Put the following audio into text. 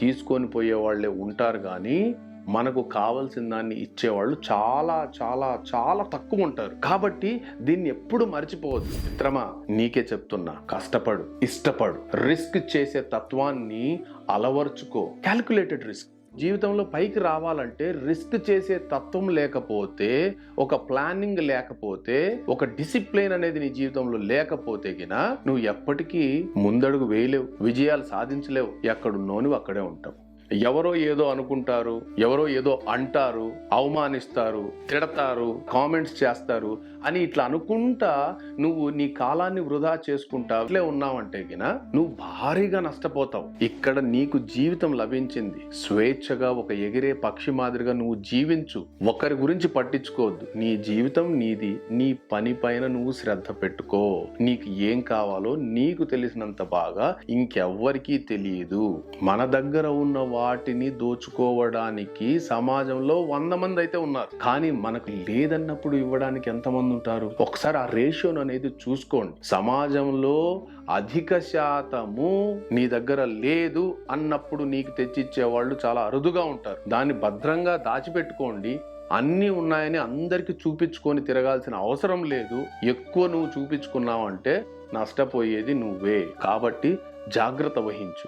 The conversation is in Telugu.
తీసుకొని పోయే వాళ్ళే ఉంటారు కానీ మనకు కావలసిన దాన్ని ఇచ్చేవాళ్ళు చాలా చాలా చాలా తక్కువ ఉంటారు. కాబట్టి దీన్ని ఎప్పుడు మర్చిపోవద్దు. మిత్రమా, నీకే చెప్తున్నా, కష్టపడు, ఇష్టపడు, రిస్క్ చేసే తత్వాన్ని అలవర్చుకో. Calculated risk. జీవితంలో పైకి రావాలంటే రిస్క్ చేసే తత్వం లేకపోతే, ఒక ప్లానింగ్ లేకపోతే, ఒక డిసిప్లిన్ అనేది నీ జీవితంలో లేకపోతే గిన నువ్వు ఎప్పటికీ ముందడుగు వేయలేవు, విజయాలు సాధించలేవు. ఎక్కడున్నోని అక్కడే ఉంటావు. ఎవరో ఏదో అనుకుంటారు, ఎవరో ఏదో అంటారు, అవమానిస్తారు, తిడతారు, కామెంట్స్ చేస్తారు అని ఇట్లా అనుకుంటా నువ్వు నీ కాలాన్ని వృధా చేసుకుంటా ఇట్లే ఉన్నావంటే గిన నువ్వు భారీగా నష్టపోతావు. ఇక్కడ నీకు జీవితం లభించింది, స్వేచ్ఛగా ఒక ఎగిరే పక్షి మాదిరిగా నువ్వు జీవించు. ఒకరి గురించి పట్టించుకోవద్దు. నీ జీవితం నీది. నీ పని పైన నువ్వు శ్రద్ధ పెట్టుకో. నీకు ఏం కావాలో నీకు తెలిసినంత బాగా ఇంకెవ్వరికీ తెలియదు. మన దగ్గర ఉన్న వాటిని దోచుకోవడానికి సమాజంలో 100 మంది అయితే ఉన్నారు, కానీ మనకు లేదన్నప్పుడు ఇవ్వడానికి ఎంతమంది ఉంటారు? ఒకసారి ఆ రేషియోను అనేది చూసుకోండి. సమాజంలో అధిక శాతము నీ దగ్గర లేదు అన్నప్పుడు నీకు తెచ్చిచ్చే వాళ్ళు చాలా అరుదుగా ఉంటారు. దాన్ని భద్రంగా దాచిపెట్టుకోండి. అన్నీ ఉన్నాయని అందరికి చూపించుకొని తిరగాల్సిన అవసరం లేదు. ఎక్కువ నువ్వు చూపించుకున్నావంటే నష్టపోయేది నువ్వే. కాబట్టి జాగ్రత్త వహించు.